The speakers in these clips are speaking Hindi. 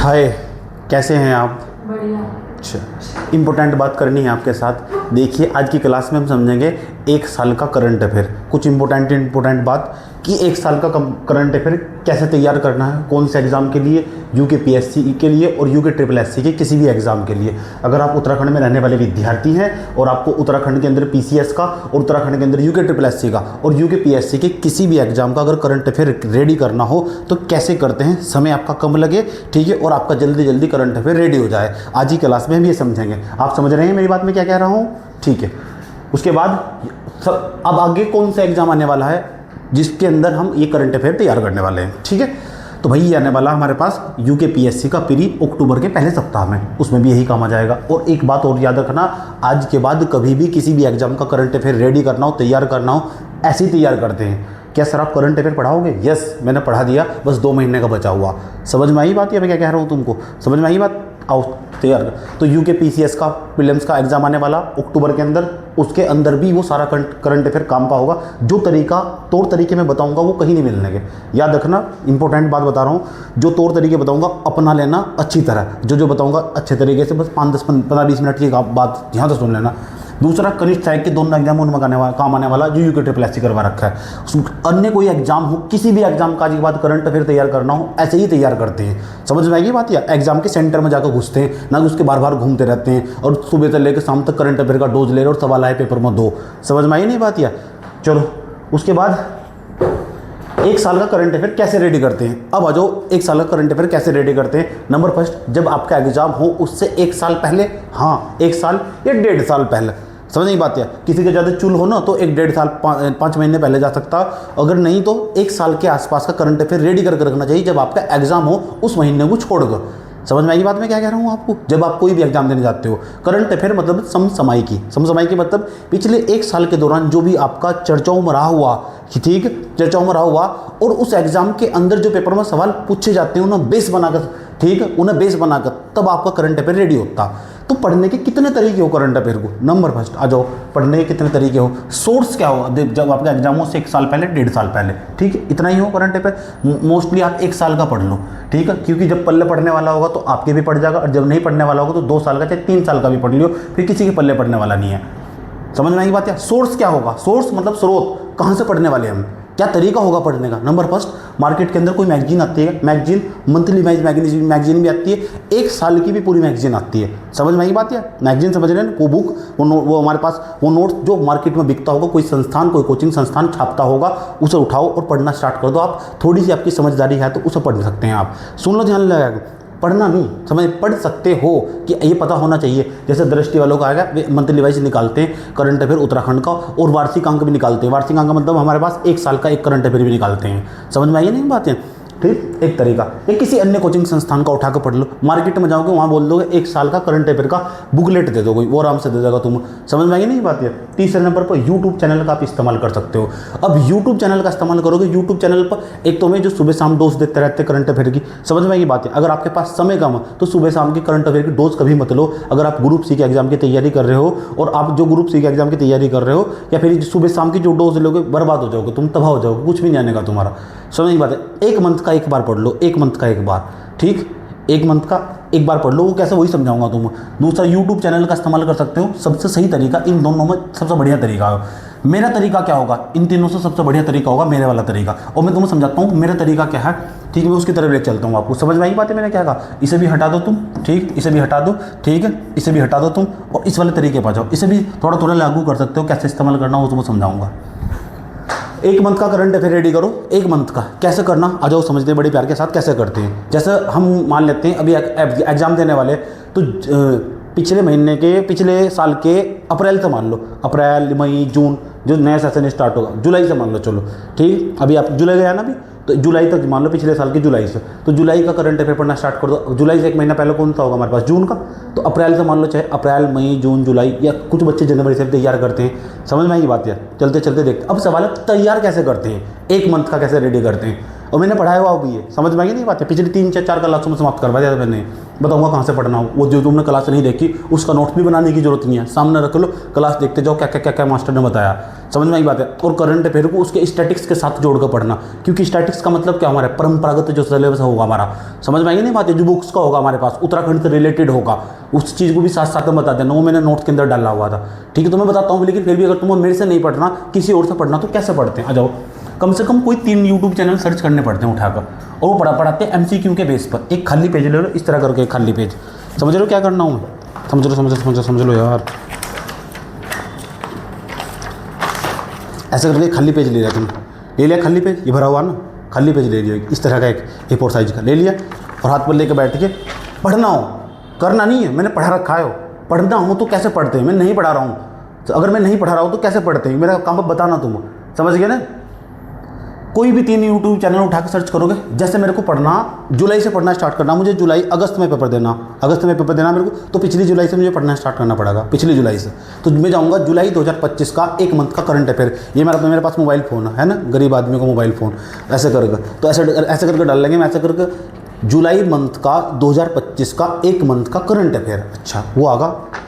हाय, कैसे हैं आप? बढ़िया। अच्छा, इम्पोर्टेंट बात करनी है आपके साथ। देखिए, आज की क्लास में हम समझेंगे एक साल का करंट अफेयर। कुछ इम्पोर्टेंट बात कि एक साल का करंट अफेयर कैसे तैयार करना है, कौन से एग्ज़ाम के लिए, यूके पीएससी के लिए और यूके ट्रिपल एससी के किसी भी एग्ज़ाम के लिए। अगर आप उत्तराखंड में रहने वाले विद्यार्थी हैं और आपको उत्तराखंड के अंदर पीसीएस का और उत्तराखंड के अंदर यूके ट्रिपल एससी का और यूके पीएससी के किसी भी एग्ज़ाम का अगर करंट अफेयर रेडी करना हो तो कैसे करते हैं, समय आपका कम लगे, ठीक है, और आपका जल्दी जल्दी करंट अफेयर रेडी हो जाए। आज की क्लास में हम ये समझेंगे। आप समझ रहे हैं मेरी बात में क्या कह रहा हूँ? ठीक है। उसके बाद अब आगे कौन सा एग्ज़ाम आने वाला है जिसके अंदर हम ये करंट अफेयर तैयार करने वाले हैं, ठीक है। तो भाई ये आने वाला हमारे पास यूके पीएससी का प्री अक्टूबर के पहले सप्ताह में, उसमें भी यही काम आ जाएगा। और एक बात और याद रखना, आज के बाद कभी भी किसी भी एग्जाम का करंट अफेयर रेडी करना हो, तैयार करना हो, ऐसे ही तैयार करते हैं। क्या सर आप करंट अफेयर पढ़ाओगे? यस, मैंने पढ़ा दिया, बस 2 महीने का बचा हुआ। समझ में आई बात? या मैं क्या कह रहा हूँ तुमको? समझ में आई बात? आओ तैयार। तो यूके पीसीएस का प्रीलिम्स का एग्जाम आने वाला अक्टूबर के अंदर, उसके अंदर भी वो सारा करंट अफेयर काम का होगा। जो तौर तरीके मैं बताऊंगा वो कहीं नहीं मिलने के। याद रखना, इंपॉर्टेंट बात बता रहा हूँ, जो तौर तरीके बताऊंगा अपना लेना अच्छी तरह। जो बताऊंगा अच्छे तरीके से, बस 5-10-15-20 मिनट की बात ध्यान से सुन लेना। दूसरा, कनिष्ठ सहायक के दोनों एग्जाम उनमें काम आने वाला जो यूके ट्रिपल एससी करवा रखा है। अन्य कोई एग्जाम हो, किसी भी एग्जाम का आज के बाद करंट अफेयर तैयार करना हो, ऐसे ही तैयार करते हैं। समझ में आएगी बात? या एग्जाम के सेंटर में जाकर घुसते हैं ना, उसके बार बार घूमते रहते हैं और सुबह से लेकर शाम तक करंट अफेयर का डोज ले रहे और सवाल आए पेपर में 2। समझ में आई नहीं बात? या चलो, उसके बाद एक साल का करंट अफेयर कैसे रेडी करते हैं। अब आ जाओ, एक साल का करंट अफेयर कैसे रेडी करते हैं। नंबर फर्स्ट, जब आपका एग्जाम हो उससे 1 साल पहले, हाँ 1 साल या 1.5 साल पहले, समझ नहीं बात है। किसी के ज़्यादा चुल हो ना तो 1-1.5 साल 5 महीने पहले जा सकता, अगर नहीं तो 1 साल के आसपास का करंट अफेयर रेडी करके रखना चाहिए जब आपका एग्जाम हो उस महीने को छोड़कर। समझ में आई बात मैं क्या कह रहा हूँ आपको? जब आप कोई भी एग्जाम देने जाते हो, करंट अफेयर मतलब समसामयिकी मतलब पिछले 1 साल के दौरान जो भी आपका चर्चाओं में रहा हुआ, ठीक, चर्चाओं में रहा हुआ और उस एग्जाम के अंदर जो पेपर में सवाल पूछे जाते हैं उन्हें बेस बनाकर, ठीक, उन्हें बेस बनाकर तब आपका करंट अफेयर रेडी होता। तो पढ़ने के कितने तरीके हो करंट अफेयर को? नंबर फर्स्ट आ जाओ, पढ़ने के कितने तरीके हो। सोर्स क्या हो? जब आपका एग्जाम हो से 1 साल पहले, 1.5 साल पहले, ठीक है, इतना ही हो करंट अफेयर। मोस्टली आप 1 साल का पढ़ लो, ठीक है, क्योंकि जब पल्ले पढ़ने वाला होगा तो आपके भी पढ़ जाएगा, और जब नहीं पढ़ने वाला होगा तो 2 साल का चाहे 3 साल का भी पढ़ लियो, फिर किसी के पल्ले पढ़ने वाला नहीं है। समझ में आई बात? या सोर्स क्या होगा? सोर्स मतलब स्रोत, कहाँ से पढ़ने वाले हम, क्या तरीका होगा पढ़ने का। नंबर फर्स्ट, मार्केट के अंदर कोई मैगजीन आती है, मैगजीन मंथली मैगजीन भी आती है, 1 साल की भी पूरी मैगजीन आती है। समझ में आई बात? या मैगजीन समझ रहे हैं? वो बुक, वो हमारे पास वो नोट्स जो मार्केट में बिकता होगा, कोई संस्थान, कोई कोचिंग संस्थान छापता होगा, उसे उठाओ और पढ़ना स्टार्ट कर दो। आप थोड़ी सी आपकी समझदारी है तो उसे पढ़ सकते हैं आप। सुन लो, ध्यान लगा, पढ़ना नहीं, समझ पढ़ सकते हो कि ये पता होना चाहिए। जैसे दृष्टि वालों का आएगा, वे मंथली वाइज निकालते हैं करंट अफेयर उत्तराखंड का, और वार्षिक अंक भी निकालते हैं। वार्षिक अंक मतलब हमारे पास 1 साल का एक करंट अफेयर भी निकालते हैं। समझ में आई नहीं बातें? ठीक, एक तरीका। या किसी अन्य कोचिंग संस्थान का उठा कर पढ़ लो। मार्केट में जाओगे वहाँ बोल दोगे 1 साल का करंट अफेयर का बुकलेट दे दोगे, वो आराम से दे देगा तुम। समझ में आई नहीं बात? है। तीसरे नंबर पर यूट्यूब चैनल का आप इस्तेमाल कर सकते हो। अब यूट्यूब चैनल का इस्तेमाल करोगे, यूट्यूब चैनल पर एक तो मैं जो सुबह शाम डोज देते रहते करंट अफेयर की। समझ में आई बात है? अगर आपके पास समय कम है तो सुबह शाम की करंट अफेयर की डोज कभी मत लो। अगर आप ग्रुप सी के एग्जाम की तैयारी कर रहे हो और आप जो ग्रुप सी के एग्जाम की तैयारी कर रहे हो, या फिर सुबह शाम की जो डोज लोगे, बर्बाद हो जाओगे, तुम तबाह हो जाओगे, कुछ भी नहीं आने का तुम्हारा। समझ में बात है? 1 मंथ का 1 बार पढ़ लो, 1 मंथ का 1 बार, ठीक, 1 मंथ का 1 बार पढ़ लो। वो कैसे, वही समझाऊंगा तुम। दूसरा, यूट्यूब चैनल का इस्तेमाल कर सकते हो। सबसे सही तरीका, इन दोनों में सबसे बढ़िया तरीका है। मेरा तरीका क्या होगा? इन तीनों से सबसे बढ़िया तरीका होगा मेरे वाला तरीका, और मैं तुम्हें समझाता हूँ मेरा तरीका क्या है, ठीक है, मैं उसकी तरफ ले चलता हूँ आपको। समझ में आई बात है मैंने क्या कहा? इसे भी हटा दो तुम, ठीक, इसे भी हटा दो, ठीक है, इसे भी हटा दो तुम, और इस वाले तरीके पर जाओ। इसे भी थोड़ा थोड़ा लागू कर सकते हो, कैसे इस्तेमाल करना हो तुम्हें समझाऊंगा। 1 मंथ का करंट अफेयर रेडी करो। 1 मंथ का कैसे करना, आ जाओ समझते हैं बड़े प्यार के साथ कैसे करते हैं। जैसे हम मान लेते हैं अभी एग्जाम देने वाले, तो पिछले साल के अप्रैल से मान लो, अप्रैल मई जून जो नया सेशन स्टार्ट होगा, जुलाई से मान लो, चलो ठीक, अभी आप जुलाई गया ना अभी, तो जुलाई तक मान लो, पिछले साल की जुलाई से, तो जुलाई का करंट अफेयर पढ़ना स्टार्ट कर दो। जुलाई से 1 महीना पहले कौन सा होगा हमारे पास? जून का। तो अप्रैल से मान लो, चाहे अप्रैल मई जून जुलाई, या कुछ बच्चे जनवरी से तैयार करते हैं। समझ में आई बात? यार चलते चलते देखते। अब सवाल है तैयार कैसे करते हैं, 1 मंथ का कैसे रेडी करते हैं, और मैंने पढ़ाया हुआ भी है। समझ में आई नहीं बात है? पिछली 3-4 क्लासों में समाप्त करवा दिया था मैंने। बताऊंगा कहाँ से पढ़ना हो। वो जो तुमने क्लास नहीं देखी उसका नोट्स भी बनाने की जरूरत नहीं है, सामने रख लो, क्लास देखते जाओ क्या क्या क्या क्या मास्टर ने बताया। समझ में आई बात है। और करंट अफेयर को उसके स्टैटिक्स के साथ जोड़कर पढ़ना, क्योंकि स्टैटिक्स का मतलब क्या हमारा परंपरागत जो सिलेबस होगा हमारा, समझ में आएगी नहीं बात है, जो बुक्स का होगा हमारे पास उत्तराखंड से रिलेटेड होगा, उस चीज़ को भी साथ साथ में बता देना। वो मैंने नोट के अंदर डाला हुआ था, ठीक है। तो मैं बताता हूँ, लेकिन फिर भी अगर तुम्हें मेरे से नहीं पढ़ना, किसी और से पढ़ना, तो कैसे पढ़ते हैं, आ जाओ। कम से कम कोई 3 यूट्यूब चैनल सर्च करने पड़ते हैं उठाकर, और वो पढ़ाते हैं MCQ के बेस पर। एक खाली पेज ले लो इस तरह करके, एक खाली पेज, समझ लो क्या करना हूँ मैं, समझ लो यार। ऐसे करके खाली पेज ले लिया तुम, ले लिया खाली पेज, ये भरा हुआ ना, खाली पेज ले लिया इस तरह का, एक A4 साइज का ले लिया, और हाथ पर लेकर बैठ के पढ़ना हो, करना नहीं है, मैंने पढ़ा रखा है। पढ़ना हो तो कैसे पढ़ते हैं, मैं नहीं पढ़ा रहा हूँ, तो अगर मैं नहीं पढ़ा रहा हूँ तो कैसे पढ़ते हैं, मेरा काम अब बताना तुम, समझ गए ना। कोई भी 3 यूट्यूब चैनल उठा के सर्च करोगे, जैसे मेरे को पढ़ना, जुलाई से पढ़ना स्टार्ट करना, मुझे अगस्त में पेपर देना, मेरे को, तो पिछली जुलाई से मुझे पढ़ना स्टार्ट करना पड़ेगा, पिछली जुलाई से। तो मैं जाऊँगा जुलाई 2025 का 1 मंथ का करंट अफेयर, ये मेरे पास मोबाइल फ़ोन है ना, गरीब आदमी को मोबाइल फ़ोन, ऐसे करके, तो ऐसे करके डाल लेंगे, मैं ऐसे करके जुलाई मंथ का 2025 का 1 मंथ का करंट अफेयर। अच्छा, वो आगा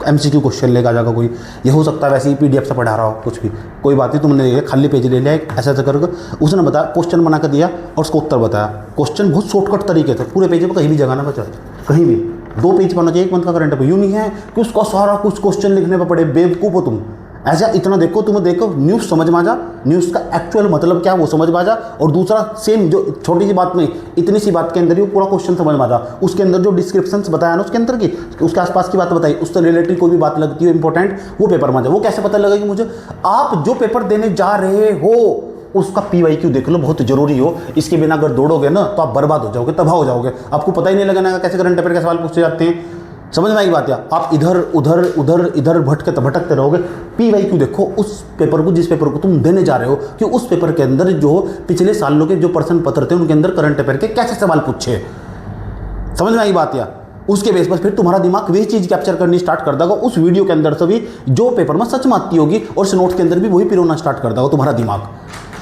MCQ क्वेश्चन लेकर आ जाएगा कोई, ये हो सकता है वैसे ही PDF से पढ़ा रहा हो, कुछ भी, कोई बात नहीं, तुमने खाली पेज ले लिया ऐसा ऐसा करके, उसने बताया, क्वेश्चन बना कर दिया और उसको उत्तर बताया। क्वेश्चन बहुत शॉर्टकट तरीके से, पूरे पेज पर कहीं भी जगह ना बचा, कहीं भी 2 पेज बनना चाहिए 1 मंथ का करंट अफेयर। यूँ नहीं है कि उसका सारा कुछ क्वेश्चन लिखने पर पड़े, बेवकूफ़ हो तुम। ऐसा इतना देखो, तुम्हें देखो न्यूज़ समझ में आ जा, न्यूज़ का एक्चुअल मतलब क्या है वो समझ में आ जा, और दूसरा सेम जो छोटी सी बात में, इतनी सी बात के अंदर ही वो पूरा क्वेश्चन समझ में आ जा। उसके अंदर जो डिस्क्रिप्शंस बताया ना उसके अंदर की, उसके आसपास की बात बताई, उससे रिलेटेड कोई भी बात लगती है इंपॉर्टेंट, वो पेपर में आ जाए। वो कैसे पता लगेगा मुझे, आप जो पेपर देने जा रहे हो उसका PYQ देख लो, बहुत जरूरी हो। इसके बिना अगर दौड़ोगे ना तो आप बर्बाद हो जाओगे, तबाह हो जाओगे, आपको पता ही नहीं लगेगा कैसे करंट अफेयर के सवाल पूछे जाते हैं। समझ में आई बात है। आप इधर भटकते रहोगे। PYQ देखो उस पेपर को, जिस पेपर को तुम देने जा रहे हो, कि उस पेपर के अंदर जो पिछले सालों के जो प्रश्न पत्र थे उनके अंदर करंट अफेयर के कैसे सवाल पूछे, समझ में आई बात या। उसके बेस पर फिर तुम्हारा दिमाग वही चीज़ कैप्चर करनी स्टार्ट कर देगा उस वीडियो के अंदर से भी, जो पेपर में सच में आती होगी, और उस नोट के अंदर भी वही पिरोना स्टार्ट कर देगा तुम्हारा दिमाग।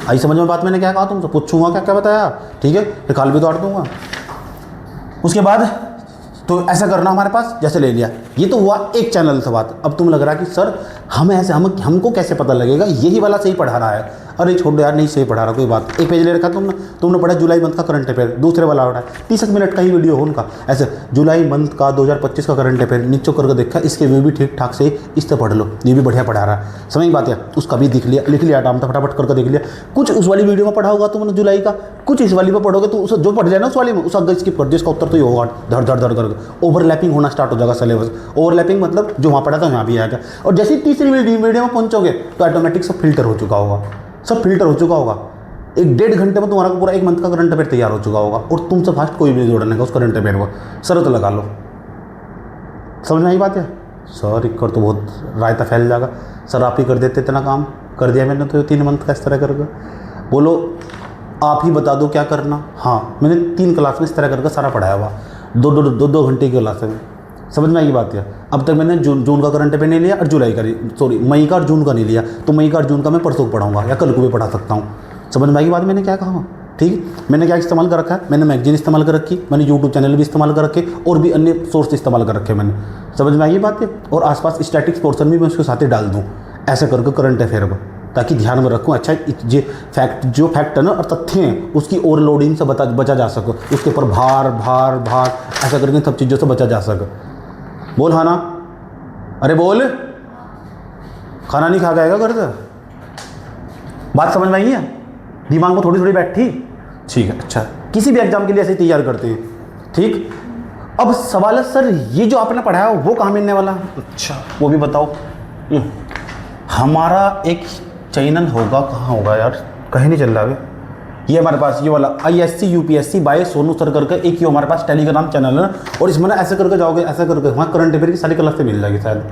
आई समझ में बात, मैंने क्या कहा तुमसे, पूछूंगा क्या क्या बताया, ठीक है, फिर खाल भी तोड़ दूंगा। उसके बाद तो ऐसा करना हमारे पास, जैसे ले लिया, ये तो हुआ एक चैनल से बात। अब तुम लग रहा है कि सर हमको कैसे पता लगेगा यही वाला सही पढ़ा रहा है। अरे छोड़ यार, नहीं सही पढ़ा रहा, कोई बात। एक पेज ले रखा तुमने पढ़ा जुलाई मंथ का करंट अफेयर, दूसरे वाला उठा 30 मिनट का ही वीडियो हो उनका, ऐसे जुलाई मंथ का 2025 का करंट अफेयर नीचे करके देखा, इसके व्यू भी ठीक ठाक से इससे पढ़ लो, ये भी बढ़िया पढ़ा रहा है, समझ बात है। उसका भी लिख लिया टाइम था, फटाफट करके देख लिया। कुछ उस वाली वीडियो में पढ़ा होगा तुमने जुलाई का, कुछ इस वाली में पढ़ोगे, तो उस जो पढ़ जाए ना उस वाली में, उस अगर स्किप कर दिया, इसका उत्तर तो ये होगा, धड़ धड़ धड़ करके ओवरलैपिंग होना स्टार्ट हो जाएगा सिलेबस। ओवरलैपिंग मतलब जो वहाँ पढ़ा था यहाँ भी आएगा, और जैसे ही तीसरी वीडियो में पहुँचोगे तो ऑटोमेटिक सब फिल्टर हो चुका होगा, सब फिल्टर हो चुका होगा। 1-1.5 घंटे में तुम्हारा पूरा 1 मंथ का करंट अफेयर तैयार हो चुका होगा, और तुमसे फास्ट कोई भी नहीं जोड़ने का उस करंट अफेयर को, शरत लगा लो। समझ में आई बात है। सर एक कर तो बहुत रायता फैल जाएगा, सर आप ही कर देते इतना काम, कर दिया मैंने तो 3 मंथ का इस तरह करके। बोलो आप ही बता दो क्या करना। हाँ, मैंने 3 क्लास में इस तरह करके सारा पढ़ाया हुआ, 2 घंटे की क्लास में। समझ में आई बात है। अब तक मैंने जून का करंट अफेयर नहीं लिया, और जुलाई का, सॉरी मई का और जून का नहीं लिया, तो मई का और जून का मैं परसों पढ़ाऊंगा या कल को भी पढ़ा सकता हूँ। समझ में आई बात मैंने क्या कहा, ठीक है। मैंने क्या इस्तेमाल कर रखा है, मैंने मैगजीन इस्तेमाल कर रखी, मैंने यूट्यूब चैनल भी इस्तेमाल कर रखे, और भी अन्य सोर्स इस्तेमाल कर रखे मैंने। समझ में आई बात है। और आसपास स्टैटिक्स पोर्सन भी मैं उसके साथ ही डाल दूँ, ऐसे करके करंट अफेयर को, ताकि ध्यान में रखूँ। अच्छा जो फैक्ट है ना और तथ्य हैं, उसकी ओवरलोडिंग से बचा जा सके, उसके ऊपर भार ऐसा करके सब चीज़ों से बचा जा सके। बोल हाँ ना, अरे बोल, खाना नहीं खा गएगा घर से, बात समझ में आई है, दिमाग में थोड़ी बैठी, ठीक है। अच्छा, किसी भी एग्जाम के लिए ऐसे तैयार करते हैं, ठीक। अब सवाल है सर ये जो आपने पढ़ाया वो कहाँ मिलने वाला, अच्छा वो भी बताओ। हमारा एक चैनल होगा, कहाँ होगा यार, कहीं नहीं चल रहा है ये हमारे पास, ये वाला ISC UPSC by Sonu sir करके एक ही हमारे पास टेलीग्राम चैनल है, और इसमें ना ऐसे करके जाओगे, ऐसा करके वहाँ करंट अफेयर की सारी क्लास से मिल जाएगी, शायद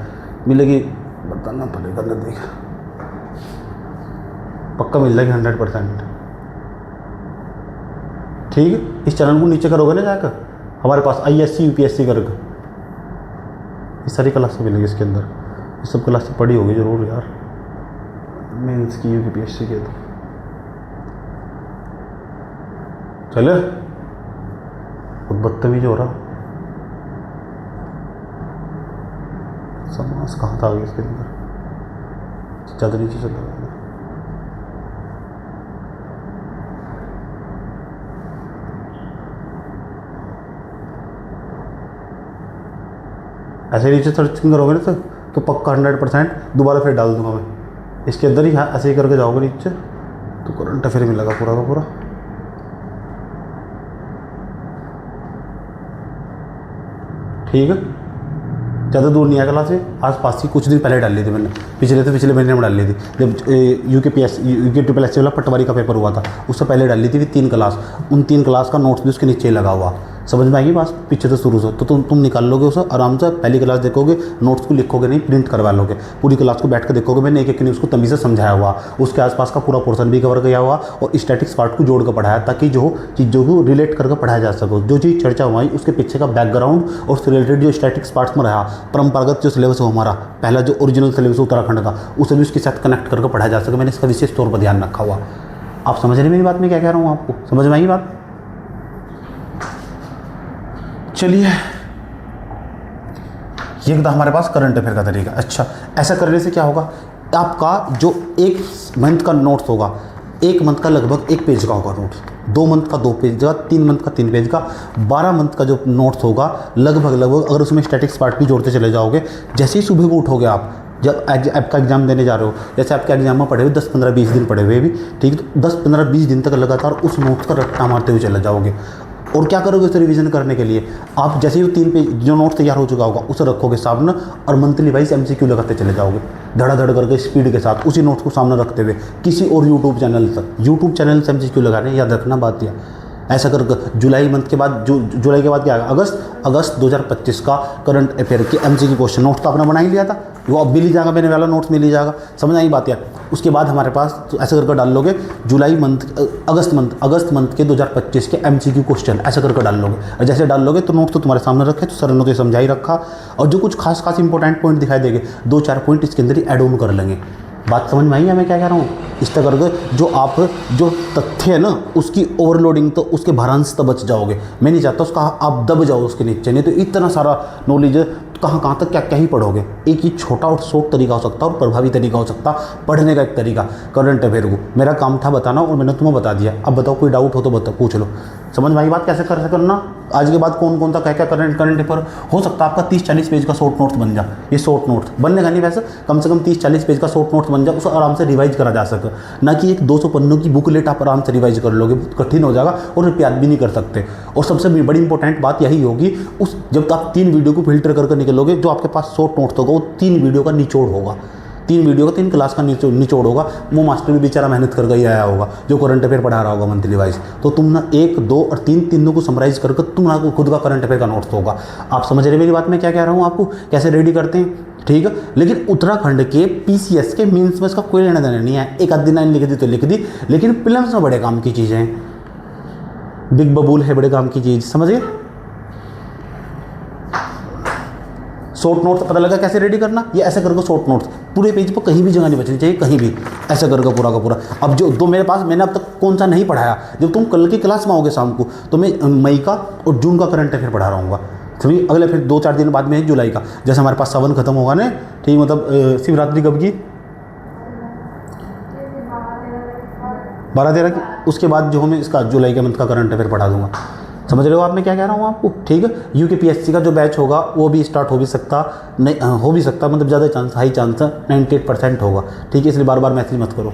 मिलेगी, बताना पड़ेगा, देख पक्का मिल जाएगी 100%, ठीक है। इस चैनल को नीचे करोगे ना जाकर, हमारे पास ISC UPSC करके ये सारी क्लास से मिलेगी, इसके अंदर ये सब क्लास से पढ़ी होगी जरूर यार, मेंस की UPSC के। तो चले, बहुत बदतमीज हो रहा। समास कहाँ था आगे इसके अंदर, ज़्यादा नीचे चला गया। ऐसे नीचे सर्चिंग करोगे ना तो पक्का 100% दोबारा फिर डाल दूंगा मैं इसके अंदर ही। ऐसे ही करके जाओगे नीचे तो करंट अफेयर मिलेगा पूरा का पूरा। ठीक है, ज़्यादा दूर नहीं आया क्लास से, आस पास ही कुछ दिन पहले डाल ली थी मैंने, पिछले महीने में डाल ली थी जब यूके ट्रिपल एस वाला पटवारी का पेपर हुआ था, उससे पहले डाल ली थी 3 क्लास। उन 3 क्लास का नोट्स भी उसके नीचे ही लगा हुआ। समझ में आएगी बात पीछे से शुरू से, तो तुम निकाल लोगे उसे आराम से। पहली क्लास देखोगे, नोट्स को लिखोगे नहीं, प्रिंट करवा लोगे। पूरी क्लास को बैठ कर देखोगे, मैंने एक नहीं उसको तमीज़ से समझाया हुआ, उसके आसपास का पूरा पोर्सन भी कवर किया हुआ और स्टैटिक्स पार्ट को जोड़ कर पढ़ाया, ताकि जो चीज़ों को रिलेट करके पढ़ाया जा सके। जो चीज़ चर्चा हुई उसके पीछे का बैकग्राउंड और उससे रिलेटेड जो स्टैटिक्स पार्ट्स में रहा, परंपरागत जो सिलेबस हो हमारा पहला जो ओरिजिनल सिलेबस उत्तराखंड का, उसे भी उसके साथ कनेक्ट करके पढ़ाया जा सके। मैंने इसका विशेष तौर पर ध्यान रखा हुआ। आप समझ रहे मेरी बात, मैं क्या कह रहा हूँ आपको समझ में आएगी बात। चलिए, ये था हमारे पास करंट अफेयर का तरीका। अच्छा, ऐसा करने से क्या होगा, आपका जो 1 मंथ का नोट्स होगा, 1 मंथ का लगभग 1 पेज का होगा नोट्स, 2 मंथ का 2 पेज का, 3 मंथ का 3 पेज का, 12 मंथ का जो नोट्स होगा लगभग अगर उसमें स्टैटिक्स पार्ट भी जोड़ते चले जाओगे। जैसे ही सुबह को उठोगे आप, जब आपका एग्जाम देने जा रहे हो, जैसे आपके एग्जाम में पढ़े हुए 10-15-20 दिन पढ़े हुए भी, ठीक है, तो 10-15-20 दिन तक लगातार उस नोट्स का रट्टा मारते हुए चले जाओगे। और क्या करोगे उसे रिवीजन करने के लिए, आप जैसे ही 3 पेज जो नोट तैयार हो चुका होगा उसे रखोगे सामने और मंथली वाइज MCQ लगाते चले जाओगे, धड़ाधड़ करके स्पीड के साथ उसी नोट्स को सामने रखते हुए। किसी और यूट्यूब चैनल से MCQ लगाने, याद रखना बात यह। ऐसा कर जुलाई मंथ के बाद, जुलाई के बाद क्या आएगा, अगस्त 2025 का करंट अफेयर के MCQ क्वेश्चन नोट्स तो आपने बना ही लिया था, वो अब मिल ही जाएगा, मेरे वाला नोट्स मिल ही जाएगा। समझ आई बात यार। उसके बाद हमारे पास तो ऐसा करके डाल लोगे अगस्त मंथ के 2025 के MCQ क्वेश्चन ऐसा करके डाल लोगे। और जैसे डाल लोगे तो नोट्स तो तुम्हारे सामने रखे, तो सर ने तो समझा ही रखा, और जो कुछ खास इंपॉर्टेंट पॉइंट दिखाई देंगे 2-4 पॉइंट इसके अंदर ही ऐड ऑन कर लेंगे। बात समझ में आई है मैं क्या कह रहा हूँ। इस तरह करके जो तथ्य है ना, उसकी ओवरलोडिंग, तो उसके भरांश तक बच जाओगे। मैं नहीं चाहता उसका आप दब जाओ उसके नीचे, नहीं तो इतना सारा नॉलेज कहाँ तक क्या ही पढ़ोगे। एक ही छोटा और शॉर्ट तरीका हो सकता है और प्रभावी तरीका हो सकता पढ़ने का। एक तरीका करंट अफेयर को मेरा काम था बताना और मैंने तुम्हें बता दिया। अब बताओ कोई डाउट हो तो बताओ, पूछ लो। समझ में आई बात कैसे करना। आज के बाद कौन सा क्या करंट अफेयर हो सकता है आपका 30-40 पेज का शॉर्ट नोट्स बन जा। ये शॉर्ट नोट्स बनने का नहीं, वैसे कम से कम 30-40 पेज का शॉर्ट नोट्स बन जाए, उसे आराम से रिवाइज करा जा सके। ना कि एक 200 पन्नों की बुकलेट आप आराम से रिवाइज कर लोगे, बहुत कठिन हो जाएगा और याद भी नहीं कर सकते। और सबसे बड़ी इंपॉर्टेंट बात यही होगी, जब आप 3 वीडियो को फिल्टर करके निकलोगे, जो आपके पास शॉर्ट नोट्स होगा वो 3 वीडियो का निचोड़ होगा, 3 वीडियो का 3 क्लास का निचोड़ होगा। वो मास्टर भी बेचारा मेहनत करके ही आया होगा जो करंट अफेयर पढ़ा रहा होगा मंथली वाइज। तो तुम ना 1, 2 और 3 तीनों को समराइज करके तुम्हारा खुद का करंट अफेयर का नोट्स होगा। आप समझ रहे मेरी बात मैं क्या कह रहा हूँ आपको, कैसे रेडी करते हैं, ठीक है। लेकिन उत्तराखंड के PCS के मेंस में इसका कोई लेना देना नहीं है। एक आधी लाइन लिख दी तो लिख दी, लेकिन प्रीलिम्स में बड़े काम की चीज़ें हैं, बिग बबूल है बड़े काम की चीज़, समझिए। शॉर्ट नोट्स पता लगा कैसे रेडी करना, ये ऐसे करके शॉर्ट नोट्स पूरे पेज पर कहीं भी जगह नहीं बचनी चाहिए, कहीं भी ऐसा करके पूरा का पूरा। अब जो दो मेरे पास, मैंने अब तक कौन सा नहीं पढ़ाया, जब तुम कल की क्लास में आओगे शाम को तो मैं मई का और जून का करंट अफेयर पढ़ा रहा हूँ। समझिए, अगले फिर 2-4 दिन बाद में जुलाई का, जैसे हमारे पास सावन खत्म होगा ना, ठीक, मतलब शिवरात्रि कब की, 12-13 की, उसके बाद जो हमें इसका जुलाई के मंथ का करंट अफेयर पढ़ा दूंगा। समझ रहे हो आप मैं क्या कह रहा हूँ आपको, ठीक है। UKPSC का जो बैच होगा वो भी स्टार्ट हो भी सकता, नहीं हो भी सकता, मतलब ज़्यादा चांस, हाई चांस है, 98% होगा, ठीक है। इसलिए बार बार मैसेज मत करो।